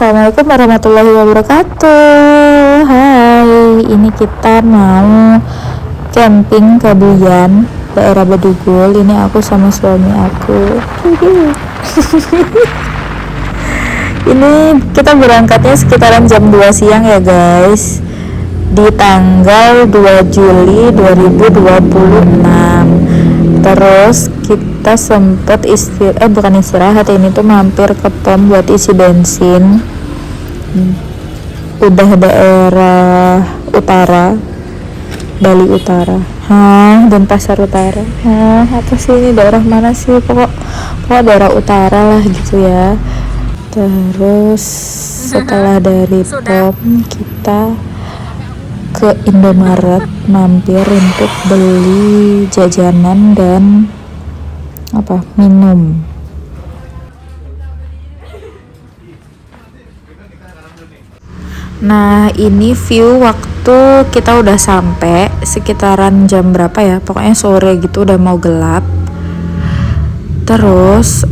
Assalamualaikum warahmatullahi wabarakatuh. Hai, ini kita mau camping ke Buyan, daerah Bedugul. Ini aku sama suami aku. Ini kita berangkatnya sekitaran jam 2 siang ya guys, di tanggal 2 Juli 2026. Terus kita sempet bukan istirahat, ini tuh mampir ke pom buat isi bensin. Udah daerah utara, Bali Utara, dan Pasar Utara. Apa sih ini, daerah mana sih? Pokok daerah utara lah gitu ya. Terus setelah dari pom kita ke Indomaret, mampir untuk beli jajanan dan minum. Nah, ini view waktu kita udah sampai sekitaran jam berapa ya, pokoknya sore gitu, udah mau gelap. Terus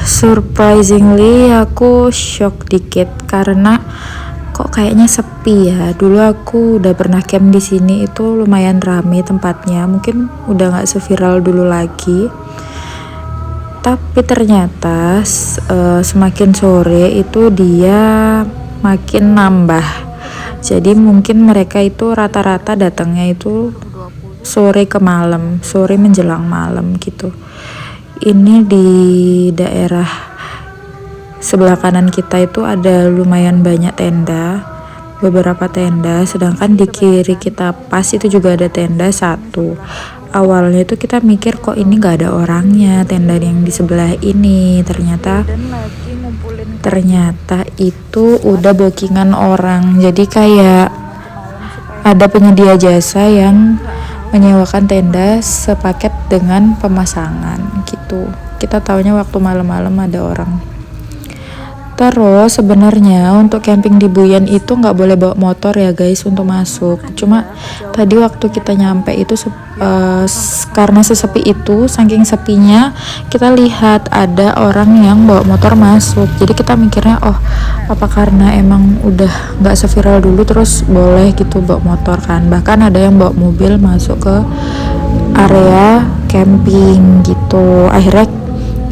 surprisingly aku shock dikit karena kok kayaknya sepi ya. Dulu aku udah pernah camp di sini, itu lumayan rame tempatnya, mungkin udah nggak seviral dulu lagi. Tapi ternyata semakin sore itu dia makin nambah. Jadi mungkin mereka itu rata-rata datangnya itu sore ke malam, sore menjelang malam gitu. Ini di daerah sebelah kanan kita itu ada lumayan banyak tenda, beberapa tenda, sedangkan di kiri kita pas itu juga ada tenda satu. Awalnya itu kita mikir kok ini gak ada orangnya tenda yang di sebelah ini, ternyata itu udah bookingan orang. Jadi kayak ada penyedia jasa yang menyewakan tenda sepaket dengan pemasangan gitu. Kita taunya waktu malam-malam ada orang. Terus sebenarnya untuk camping di Buyan itu nggak boleh bawa motor ya guys untuk masuk. Cuma tadi waktu kita nyampe itu karena sesepi itu, saking sepinya, kita lihat ada orang yang bawa motor masuk. Jadi kita mikirnya, oh apa karena emang udah nggak seviral dulu terus boleh gitu bawa motor kan. Bahkan ada yang bawa mobil masuk ke area camping gitu. Akhirnya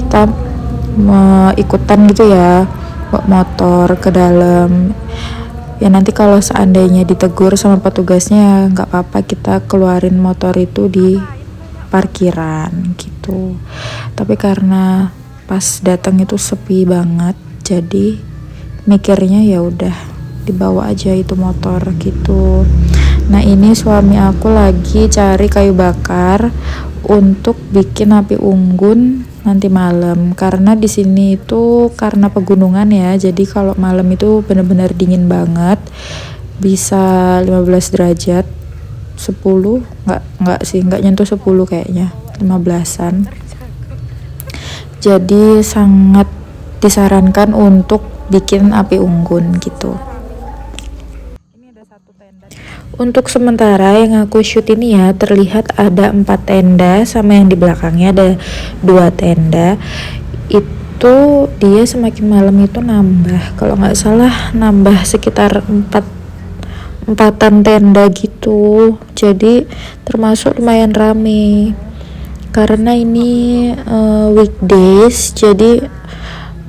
kita ikutan gitu ya, bawa motor ke dalam. Ya nanti kalau seandainya ditegur sama petugasnya nggak apa-apa, kita keluarin motor itu di parkiran gitu. Tapi karena pas datang itu sepi banget, jadi mikirnya ya udah dibawa aja itu motor gitu. Nah, ini suami aku lagi cari kayu bakar untuk bikin api unggun nanti malam, karena di sini itu karena pegunungan ya, jadi kalau malam itu benar-benar dingin banget, bisa 15 derajat, 10 nggak nyentuh 10 kayaknya, 15-an. Jadi sangat disarankan untuk bikin api unggun gitu. Untuk sementara yang aku shoot ini ya, terlihat ada 4 tenda, sama yang di belakangnya ada 2 tenda. Itu dia semakin malam itu nambah, kalau nggak salah nambah sekitar 4-an tenda gitu. Jadi termasuk lumayan rame karena ini weekdays. Jadi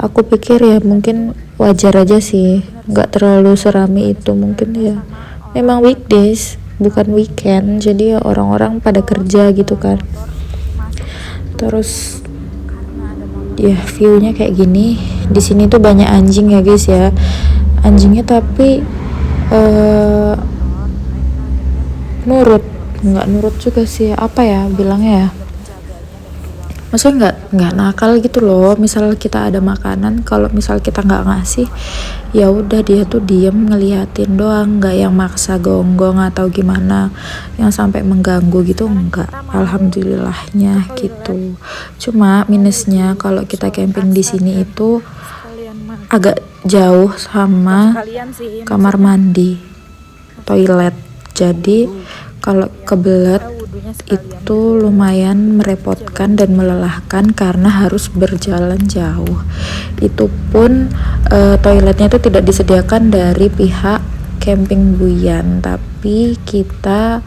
aku pikir ya mungkin wajar aja sih, nggak terlalu serame itu. Mungkin ya memang weekdays bukan weekend, jadi ya orang-orang pada kerja gitu kan. Terus ya viewnya kayak gini. Di sini tuh banyak anjing ya guys ya, anjingnya tapi nggak nurut juga sih, apa ya bilangnya ya, maksudnya nggak nakal gitu loh. Misal kita ada makanan, kalau misal kita nggak ngasih, ya udah dia tuh diem ngeliatin doang, nggak yang maksa gonggong atau gimana yang sampai mengganggu gitu, enggak, alhamdulillahnya gitu. Cuma minusnya kalau kita camping di sini itu agak jauh sama kamar mandi, toilet. Jadi kalau kebelet itu lumayan merepotkan dan melelahkan karena harus berjalan jauh. Itu pun toiletnya itu tidak disediakan dari pihak camping Buyan, tapi kita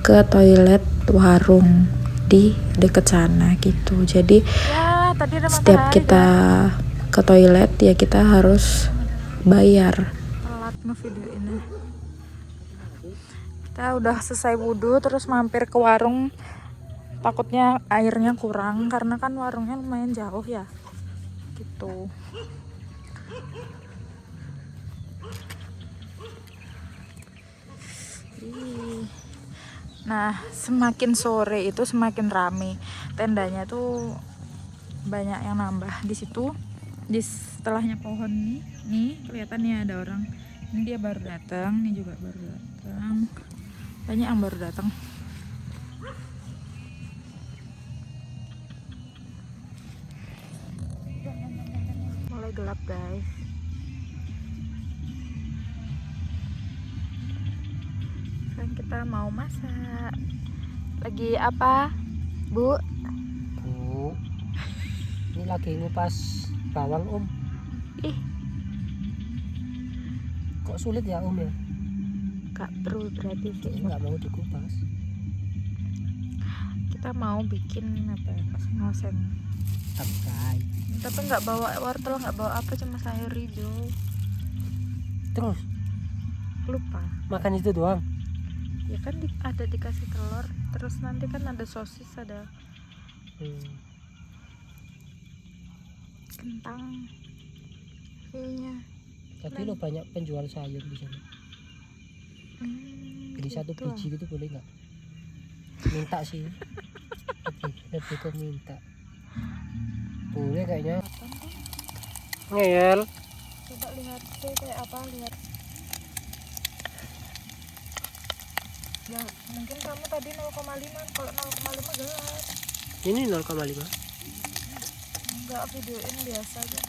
ke toilet warung di deket sana gitu. Jadi setiap kita ke toilet ya kita harus bayar. Telat ngevideoinnya. Kita udah selesai wudhu terus mampir ke warung, takutnya airnya kurang karena kan warungnya lumayan jauh ya gitu. Nah, semakin sore itu semakin rame, tendanya tuh banyak yang nambah di situ. Di setelahnya pohon nih kelihatannya ada orang. Ini dia baru datang, ini juga baru datang. Banyak yang baru datang. Mulai gelap guys. Sekarang kita mau masak. Lagi apa, Bu? Bu, ini lagi ngupas bawang Om. Ih, kok sulit ya Om ya? Kak Bro berarti sih. Nggak mau dikupas. Kita mau bikin apa ya? Oseng-oseng. Tapi nggak bawa wortel, nggak bawa apa, cuma sayur hijau. Terus? Lupa. Makan itu doang? Ya kan ada dikasih telur, terus nanti kan ada sosis, ada kentang. Kayaknya. Tapi lo banyak penjual sayur di sana. Jadi gitu. satu biji gitu boleh nggak? Minta sih. lebih ke minta. Boleh kayaknya. Ngeyel. Coba lihat deh kayak apa, lihat. Ya mungkin kamu tadi 0,5, kalau 0,5 gelap. Ini 0,5. Enggak, videoin biasa aja.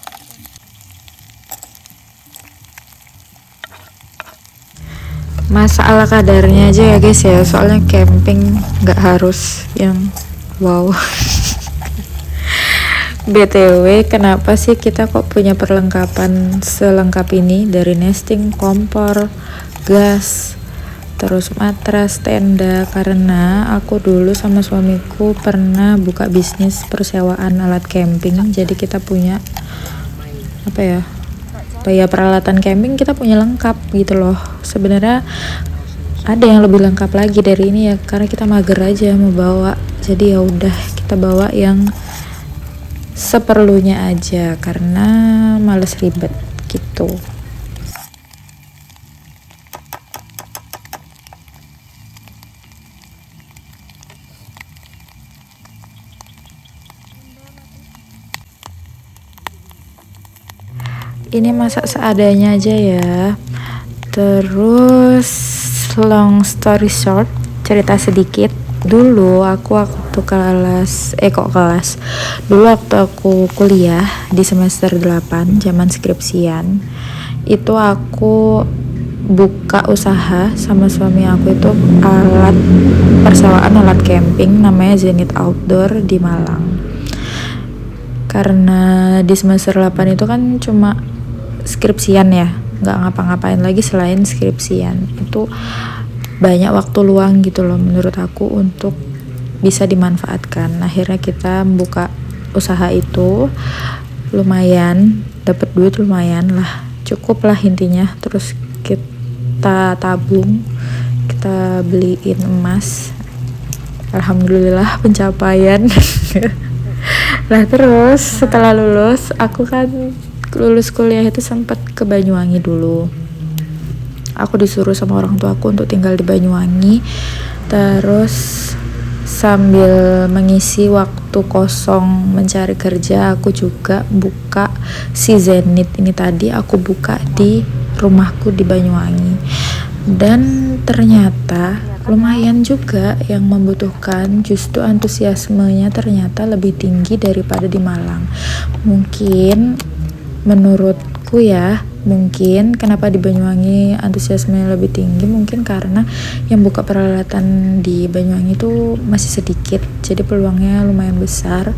Masa ala kadarnya aja ya guys ya, soalnya camping nggak harus yang wow. BTW, kenapa sih kita kok punya perlengkapan selengkap ini, dari nesting, kompor, gas, terus matras, tenda? Karena aku dulu sama suamiku pernah buka bisnis persewaan alat camping, jadi kita punya apa ya, peralatan camping kita punya lengkap gitu loh. Sebenarnya ada yang lebih lengkap lagi dari ini ya, karena kita mager aja mau bawa, jadi ya udah kita bawa yang seperlunya aja karena males ribet gitu. Ini masak seadanya aja ya. Terus long story short, cerita sedikit. Dulu aku waktu dulu waktu aku kuliah di semester 8 zaman skripsian, itu aku buka usaha sama suami aku, itu alat persewaan alat camping namanya Zenith Outdoor di Malang. Karena di semester 8 itu kan cuma skripsian ya, nggak ngapa-ngapain lagi selain skripsian. Itu banyak waktu luang gitu loh menurut aku untuk bisa dimanfaatkan. Akhirnya kita buka usaha itu, lumayan dapat duit, lumayan lah, cukup lah intinya. Terus kita tabung, kita beliin emas, alhamdulillah pencapaian. Nah terus setelah lulus, aku kan lulus kuliah itu sempat ke Banyuwangi dulu. Aku disuruh sama orang tua aku untuk tinggal di Banyuwangi. Terus sambil mengisi waktu kosong mencari kerja, aku juga buka si Zenith ini tadi. Aku buka di rumahku di Banyuwangi. Dan ternyata lumayan juga yang membutuhkan, justru antusiasmenya ternyata lebih tinggi daripada di Malang. Mungkin menurutku ya, Mungkin kenapa di Banyuwangi antusiasmenya lebih tinggi, mungkin karena yang buka peralatan di Banyuwangi itu masih sedikit, jadi peluangnya lumayan besar.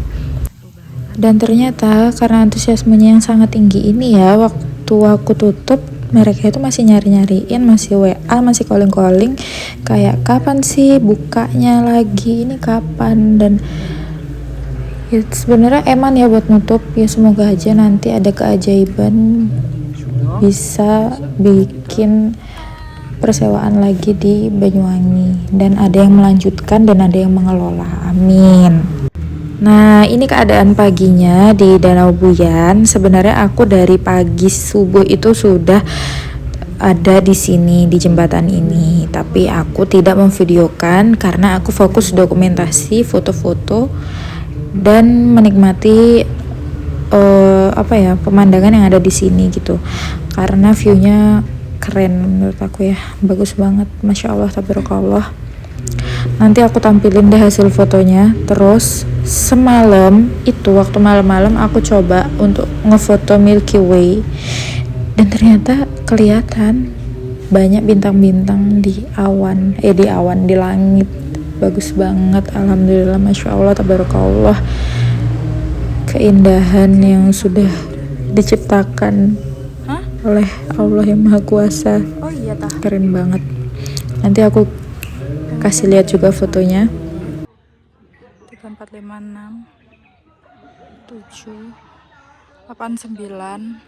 Dan ternyata karena antusiasmenya yang sangat tinggi ini ya, waktu aku tutup mereka itu masih nyari-nyariin, masih WA, masih calling-calling, kayak kapan sih bukanya lagi, ini kapan. Dan ya, sebenarnya eman ya buat nutup ya, semoga aja nanti ada keajaiban bisa bikin persewaan lagi di Banyuwangi dan ada yang melanjutkan dan ada yang mengelola, amin. Nah, ini keadaan paginya di Danau Buyan. Sebenarnya aku dari pagi subuh itu sudah ada di sini di jembatan ini, tapi aku tidak memvideokan karena aku fokus dokumentasi, foto-foto dan menikmati pemandangan yang ada di sini gitu. Karena viewnya keren menurut aku ya, bagus banget, masya Allah, tabarakallah. Nanti aku tampilin deh hasil fotonya. Terus semalam itu, waktu malam-malam aku coba untuk ngefoto Milky Way dan ternyata kelihatan banyak bintang-bintang di awan, di langit. Bagus banget, alhamdulillah, masya Allah, tabarakallah. Keindahan yang sudah diciptakan oleh Allah yang Maha Kuasa. Oh iya tah. Keren banget. Nanti aku kasih lihat juga fotonya. 3, 4, 5, 6, 7, 8, 9.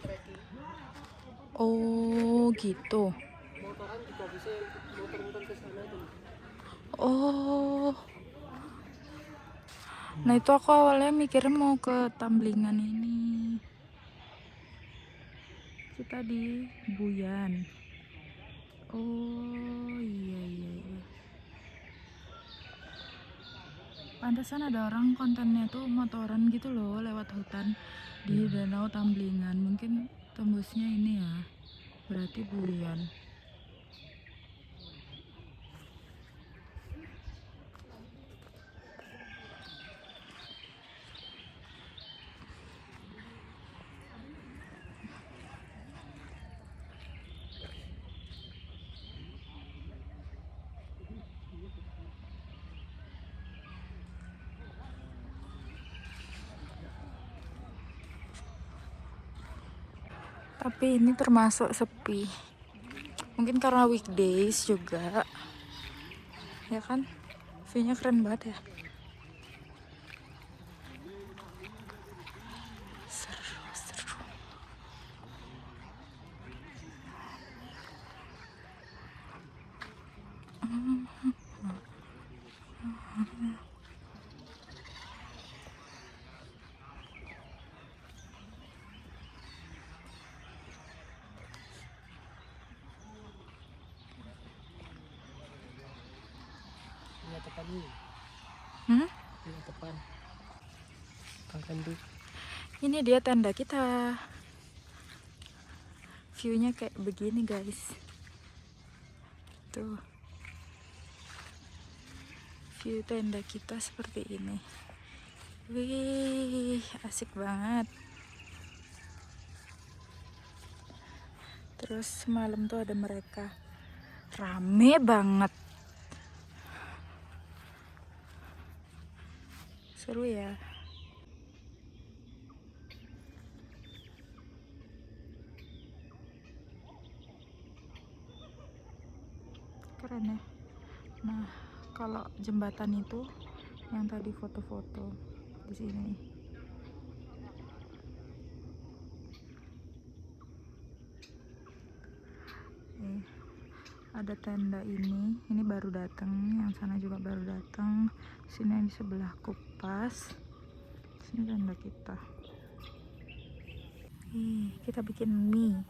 Oh gitu. Oh. Nah itu aku awalnya mikirnya mau ke Tamblingan ini. Kita di Buyan. Oh iya. Pantesan ada orang kontennya tuh motoran gitu loh lewat hutan di Danau Tamblingan. Mungkin tembusnya ini ya. Berarti Buyan. Tapi ini termasuk sepi. Mungkin karena weekdays juga. Ya kan? View-nya keren banget ya. Seru. Ini tepan ini. Ini tepan. Ini dia tenda kita. View-nya kayak begini guys. Tuh. View tenda kita seperti ini. Wih, asik banget. Terus malam tuh ada mereka. Rame banget. Seru ya. Keren ya. Nah, kalau jembatan itu yang tadi foto-foto di sini. Nih, ada tenda ini baru datang, yang sana juga baru datang. Sini yang di sebelah kupas. Sini tenda kita. Kita bikin mie.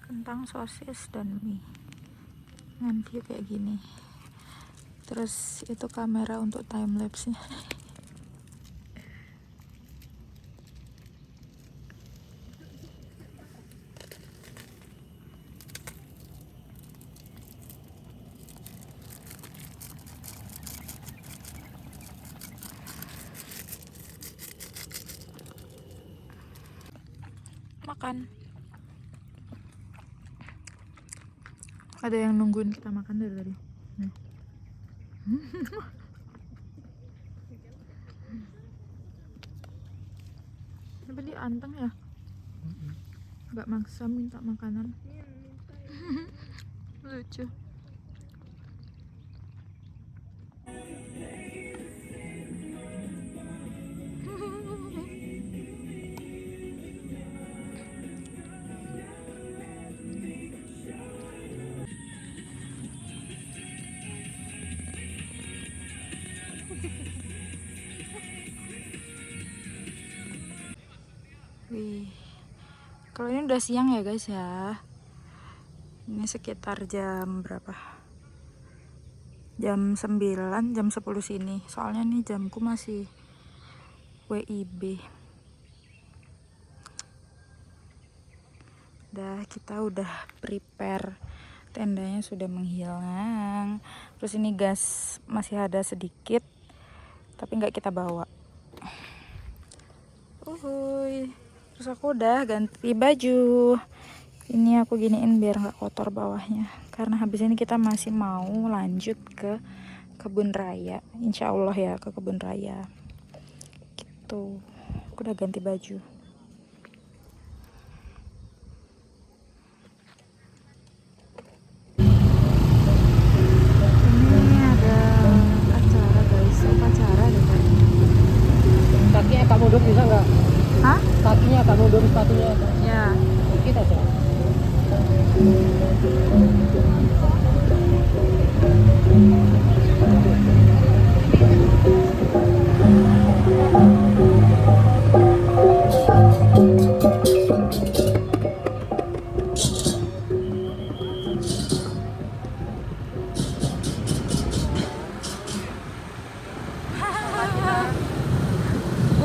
Kentang, sosis, dan mie. Dengan view kayak gini. Terus itu kamera untuk time lapse-nya. makan. Ada yang nungguin kita makan dari tadi. Nih. Tapi dia anteng ya, nggak maksa minta makanan. Lucu. Wih, kalau ini udah siang ya guys ya. Ini sekitar jam berapa? Jam 9, jam 10 sini. Soalnya nih jamku masih WIB. Kita udah prepare, tendanya sudah menghilang. Terus ini gas masih ada sedikit, tapi nggak kita bawa. Uhuy. Terus aku udah ganti baju. Ini aku giniin biar nggak kotor bawahnya. Karena habis ini kita masih mau lanjut ke kebun raya. Insya Allah ya, ke kebun raya. Gitu. Aku udah ganti baju. Ini ada acara guys, upacara deh kayaknya. Kakinya agak mundur bisa nggak? Hah? Kakinya agak mundur, sepatunya agak Ya. dikit aja.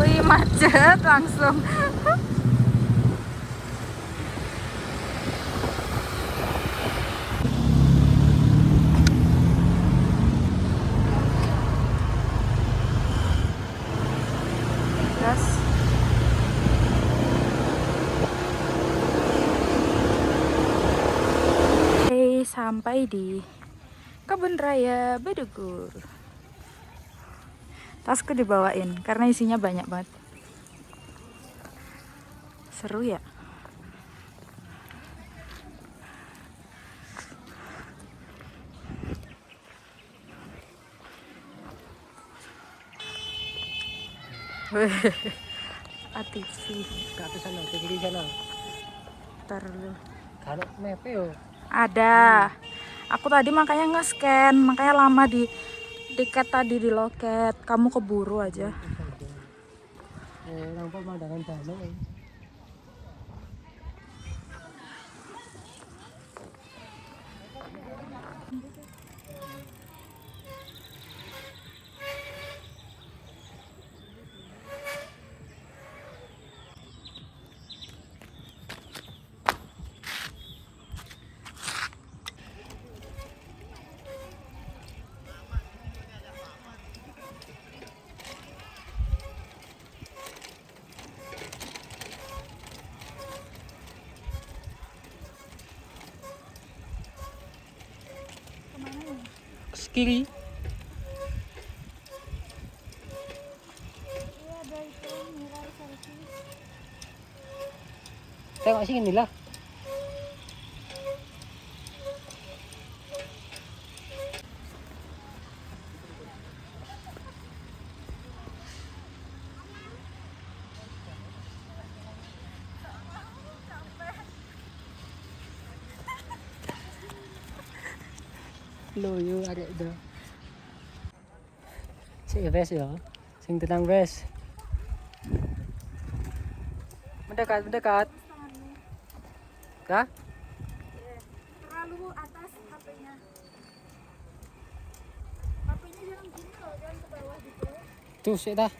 Wih, macet langsung. Gas. Oke, sampai di kebun raya Bedugur. Tasku dibawain karena isinya banyak banget. Seru ya. ATV. Ke atas sana, ke kiri sana. Ntar dulu. Kalau map yo. Ada. Aku tadi makanya nge-scan, makanya lama di tiket tadi di loket. Kamu keburu aja. Orang pemandangan danau. Kiri. Tengok sini lah. Loyo arek itu. Sing wes ya. Sing tenang wes. Mendekat, mendekat. Kah? Terlalu atas HP-nya. HP-nya jangan gini loh, jangan ke bawah gitu. Tuh, sik dah.